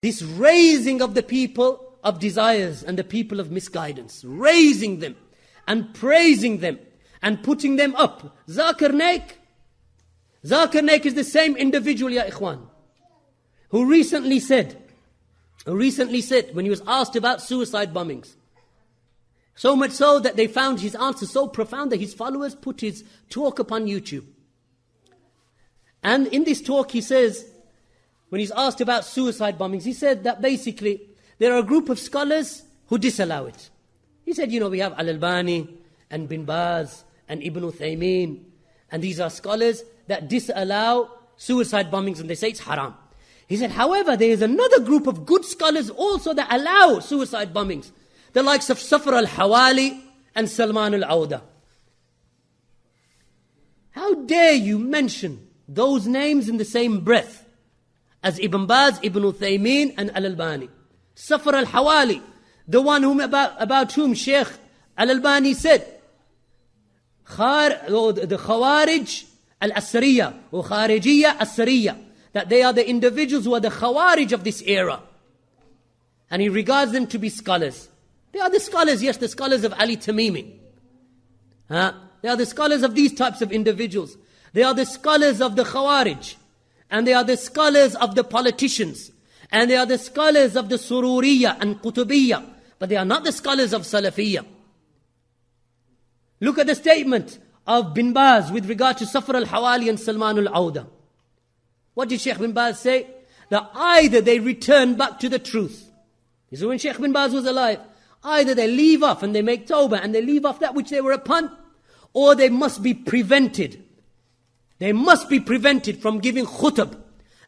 this raising of the people of desires and the people of misguidance, raising them and praising them and putting them up. Zakir Naik is the same individual, ya ikhwan, who recently said, when he was asked about suicide bombings, so much so that they found his answer so profound that his followers put his talk upon YouTube. And in this talk he says, when he's asked about suicide bombings, he said that basically there are a group of scholars who disallow it. He said, we have Al-Albani and Bin Baz and Ibn Uthaymeen, and these are scholars that disallow suicide bombings and they say it's haram. He said, however, there is another group of good scholars also that allow suicide bombings, the likes of Safar al-Hawali and Salman al-Awda. How dare you mention those names in the same breath as Ibn Baz, Ibn Uthaymeen and Al-Albani? Safar al-Hawali, the one about whom Sheikh Al-Albani said, the Khawarij al-Asriya or Kharijiyya al-Asriya, that they are the individuals who are the Khawarij of this era. And he regards them to be scholars. They are the scholars, yes, the scholars of Ali Tamimi. They are the scholars of these types of individuals. They are the scholars of the Khawarij. And they are the scholars of the politicians. And they are the scholars of the Sururiyya and Qutubiyya. But they are not the scholars of Salafiyya. Look at the statement of Bin Baz with regard to Safar al-Hawali and Salman al-Awda. What did Sheikh Bin Baz say? That either they return back to the truth. This is when Sheikh Bin Baz was alive. Either they leave off and they make tawbah and they leave off that which they were upon, or they must be prevented. They must be prevented from giving khutab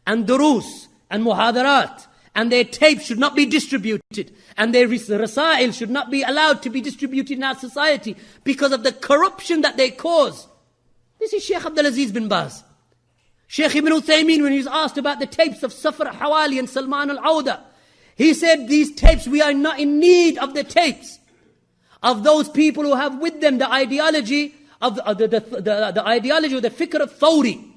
and durus and muhadarat, and their tapes should not be distributed, and their rasail should not be allowed to be distributed in our society because of the corruption that they cause. This is Sheikh Abdul Aziz bin Baz. Sheikh Ibn Uthaymeen, when he was asked about the tapes of Safar al-Hawali and Salman al-Awda, he said, these tapes, we are not in need of the tapes of those people who have with them the ideology of the ideology or the fikr of Thawri,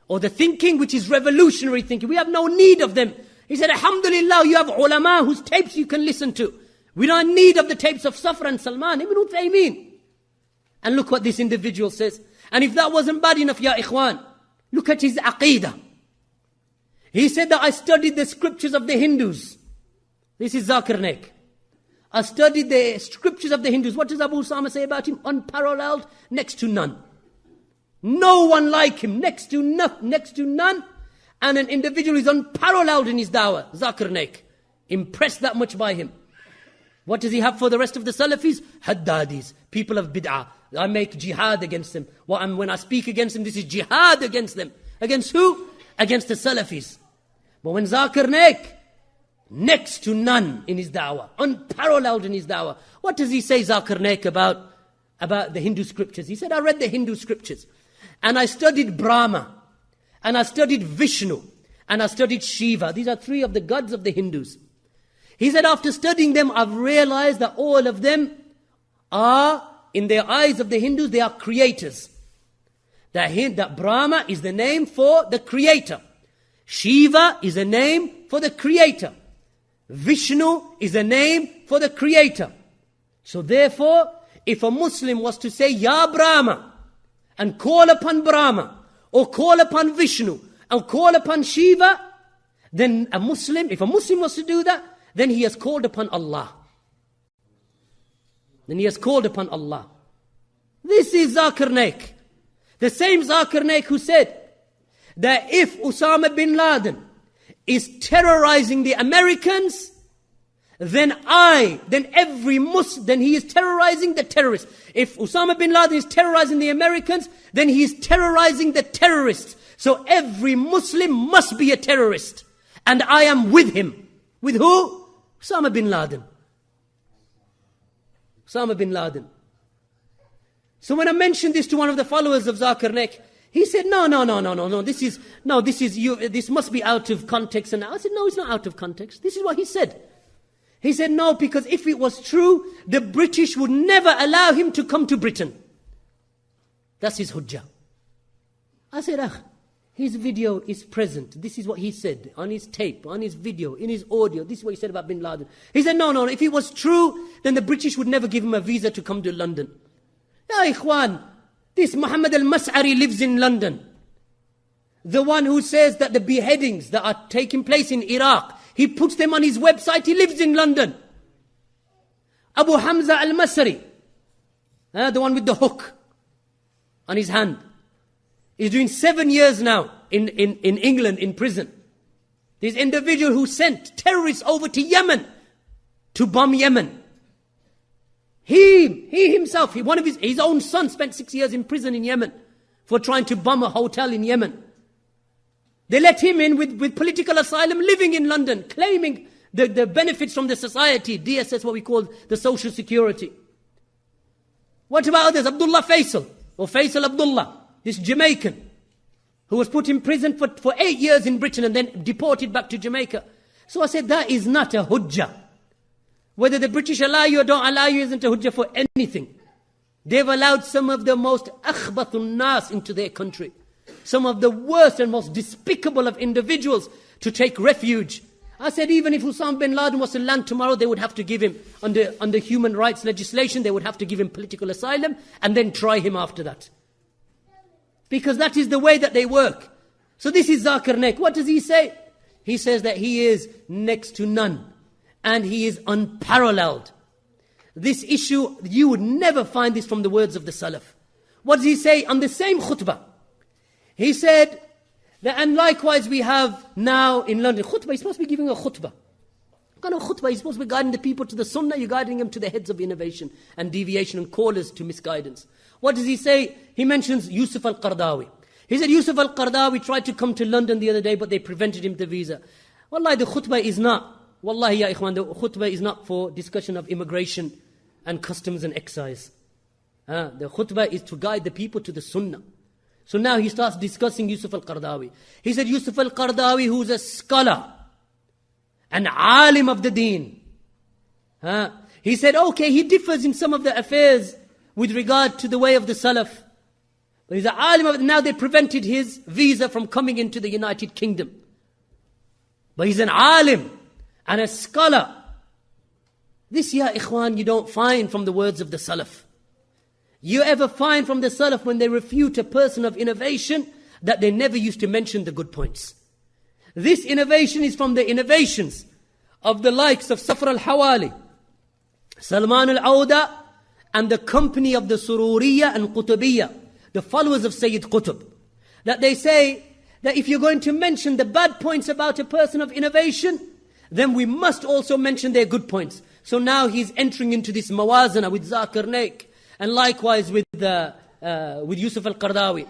or the thinking which is revolutionary thinking. We have no need of them. He said, alhamdulillah, you have ulama whose tapes you can listen to. We don't need of the tapes of Safar and Salman, Ibn Uthaymeen. And look what this individual says. And if that wasn't bad enough, ya ikhwan, look at his aqeedah. He said that I studied the scriptures of the Hindus. This is Zakir Naik. I studied the scriptures of the Hindus. What does Abu Usama say about him? Unparalleled, next to none. No one like him, next to none. And an individual is unparalleled in his dawah, Zakir Naik. Impressed that much by him. What does he have for the rest of the Salafis? Haddadis, people of bid'ah. I make jihad against them. When I speak against them, this is jihad against them. Against who? Against the Salafis. But when Zakir Naik, next to none in his da'wah, unparalleled in his da'wah. What does he say, Zakir Naik, about the Hindu scriptures? He said, I read the Hindu scriptures, and I studied Brahma, and I studied Vishnu, and I studied Shiva. These are three of the gods of the Hindus. He said, after studying them, I've realized that all of them are, in their eyes of the Hindus, they are creators. That Brahma is the name for the creator. Shiva is a name for the creator. Vishnu is a name for the creator. So therefore, if a Muslim was to say, Ya Brahma, and call upon Brahma, or call upon Vishnu, and call upon Shiva, then if a Muslim was to do that, then he has called upon Allah. This is Zakir Naik. The same Zakir Naik who said that if Osama bin Laden is terrorizing the Americans, then he is terrorizing the terrorists. If Osama bin Laden is terrorizing the Americans, then he is terrorizing the terrorists. So every Muslim must be a terrorist. And I am with him. With who? Osama bin Laden. Osama bin Laden. So when I mentioned this to one of the followers of Zakir Naik, he said, no, this must be out of context. And I said, no, it's not out of context. This is what he said. He said, no, because if it was true, the British would never allow him to come to Britain. That's his hujjah. I said, His video is present. This is what he said on his tape, on his video, in his audio. This is what he said about bin Laden. He said, no, if it was true, then the British would never give him a visa to come to London. Ya Ikhwan, this Muhammad al-Mas'ari lives in London. The one who says that the beheadings that are taking place in Iraq, he puts them on his website, he lives in London. Abu Hamza al-Masri, the one with the hook on his hand, is doing 7 years now in England in prison. This individual who sent terrorists over to Yemen to bomb Yemen. He himself, his own son spent 6 years in prison in Yemen for trying to bomb a hotel in Yemen. They let him in with political asylum, living in London, claiming the benefits from the society, DSS, what we call the social security. What about others? Abdullah Faisal, or Faisal Abdullah, this Jamaican, who was put in prison for 8 years in Britain and then deported back to Jamaica. So I said, that is not a hujjah. Whether the British allow you or don't allow you isn't a hujjah for anything. They've allowed some of the most akhbathun nas into their country. Some of the worst and most despicable of individuals to take refuge. I said, even if Osama bin Laden was to land tomorrow, they would have to give him, under human rights legislation, they would have to give him political asylum and then try him after that. Because that is the way that they work. So this is Zakir Naik. What does he say? He says that he is next to none. And he is unparalleled. This issue, you would never find this from the words of the Salaf. What does he say on the same khutbah? He said, that, and likewise we have now in London, khutbah, he's supposed to be giving a khutbah. What kind of khutbah? He's supposed to be guiding the people to the sunnah, you're guiding them to the heads of innovation and deviation and callers to misguidance. What does he say? He mentions Yusuf al-Qaradawi. He said Yusuf al-Qaradawi tried to come to London the other day, but they prevented him the visa. Wallahi, the khutbah is not, wallahi ya ikhwan, the khutbah is not for discussion of immigration and customs and excise. The khutbah is to guide the people to the sunnah. So now he starts discussing Yusuf al-Qaradawi. He said Yusuf al-Qaradawi, who's a scholar, an alim of the deen. He said, okay, he differs in some of the affairs with regard to the way of the Salaf. But he's an alim of, now they prevented his visa from coming into the United Kingdom. But he's an alim and a scholar. This, ya ikhwan, you don't find from the words of the Salaf. You ever find from the Salaf when they refute a person of innovation that they never used to mention the good points. This innovation is from the innovations of the likes of Safar al-Hawali, Salman al-Auda, and the company of the Sururiya and Qutubiyya, the followers of Sayyid Qutb. That they say that if you're going to mention the bad points about a person of innovation, then we must also mention their good points. So now he's entering into this mawazana with Zakir Naik, and likewise with Yusuf al-Qaradawi.